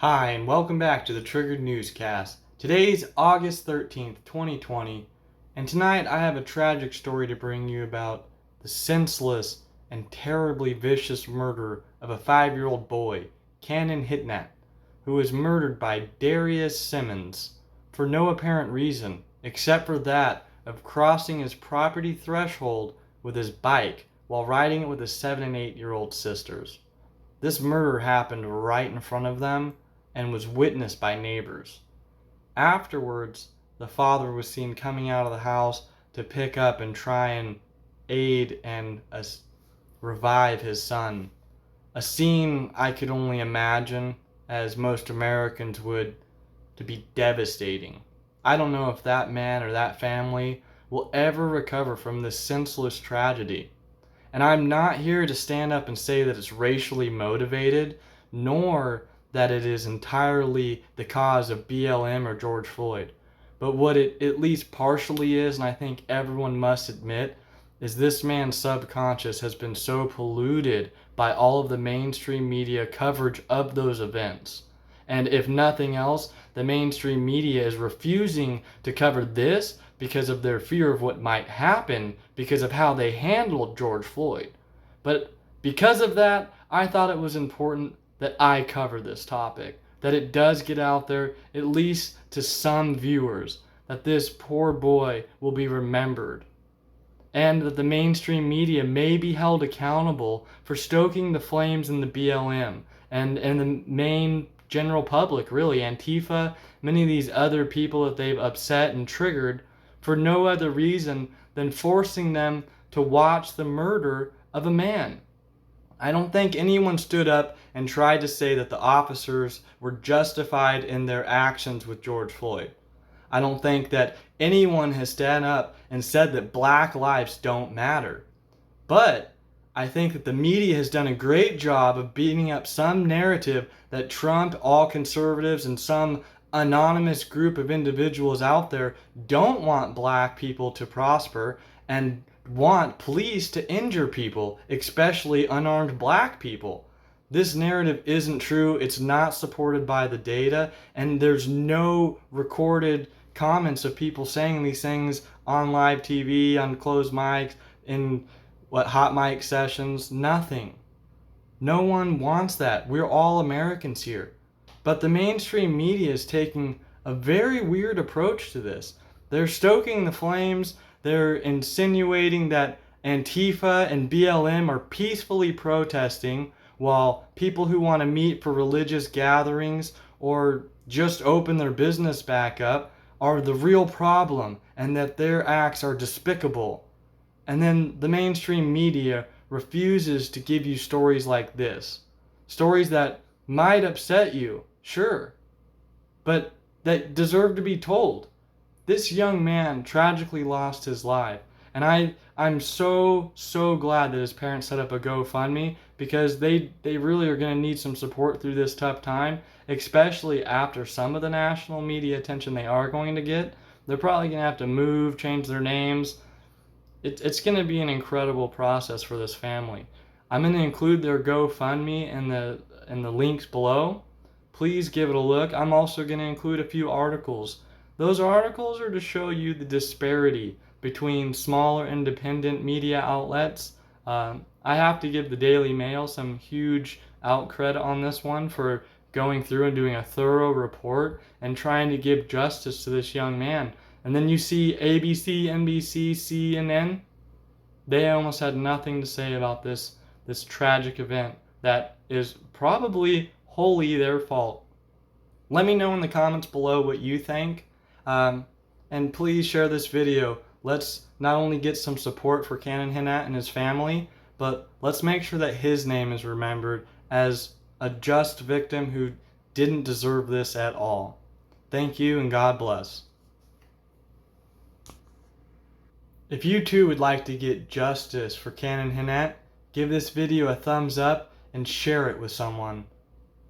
Hi, and welcome back to the Triggered Newscast. Today's August 13th, 2020, and tonight I have a tragic story to bring you about the senseless and terribly vicious murder of a 5-year-old boy, Hinnant, who was murdered by Darius Sessoms for no apparent reason except for that of crossing his property threshold with his bike while riding it with his 7 and 8-year-old sisters. This murder happened right in front of them and was witnessed by neighbors. Afterwards, the father was seen coming out of the house to pick up and try and aid and revive his son. A scene I could only imagine, as most Americans would, to be devastating. I don't know if that man or that family will ever recover from this senseless tragedy. And I'm not here to stand up and say that it's racially motivated, nor that it is entirely the cause of BLM or George Floyd. But what it at least partially is, and I think everyone must admit, is this man's subconscious has been so polluted by all of the mainstream media coverage of those events. And if nothing else, the mainstream media is refusing to cover this because of their fear of what might happen because of how they handled George Floyd. But because of that, I thought it was important that I cover this topic, that it does get out there, at least to some viewers, that this poor boy will be remembered, and that the mainstream media may be held accountable for stoking the flames in the BLM and the main general public, really, Antifa, many of these other people that they've upset and triggered for no other reason than forcing them to watch the murder of a man. I don't think anyone stood up and tried to say that the officers were justified in their actions with George Floyd. I don't think that anyone has stood up and said that black lives don't matter. But I think that the media has done a great job of beating up some narrative that Trump, all conservatives, and some anonymous group of individuals out there don't want black people to prosper and want police to injure people, especially unarmed black people. This narrative isn't true. It's not supported by the data, and there's no recorded comments of people saying these things on live TV, on closed mics, in hot mic sessions. Nothing. No one wants that. We're all Americans here. But the mainstream media is taking a very weird approach to this. They're stoking the flames. They're insinuating that Antifa and BLM are peacefully protesting while people who want to meet for religious gatherings or just open their business back up are the real problem, and that their acts are despicable. And then the mainstream media refuses to give you stories like this. Stories that might upset you, sure, but that deserve to be told. This young man tragically lost his life, and I'm so glad that his parents set up a GoFundMe, because they really are going to need some support through this tough time, especially after some of the national media attention they are going to get. They're probably going to have to move, change their names. It's going to be an incredible process for this family. I'm going to include their GoFundMe in the links below. Please give it a look. I'm also going to include a few articles. Those articles are to show you the disparity between smaller independent media outlets. I have to give the Daily Mail some huge credit on this one for going through and doing a thorough report and trying to give justice to this young man. And then you see ABC, NBC, CNN. They almost had nothing to say about this tragic event that is probably wholly their fault. Let me know in the comments below what you think. And please share this video. Let's not only get some support for Hinnant and his family, but let's make sure that his name is remembered as a just victim who didn't deserve this at all. Thank you, and God bless. If you too would like to get justice for Hinnant, give this video a thumbs up and share it with someone.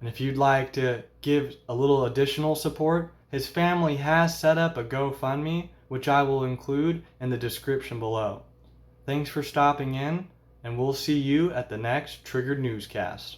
And if you'd like to give a little additional support, his family has set up a GoFundMe, which I will include in the description below. Thanks for stopping in, and we'll see you at the next Triggered Newscast.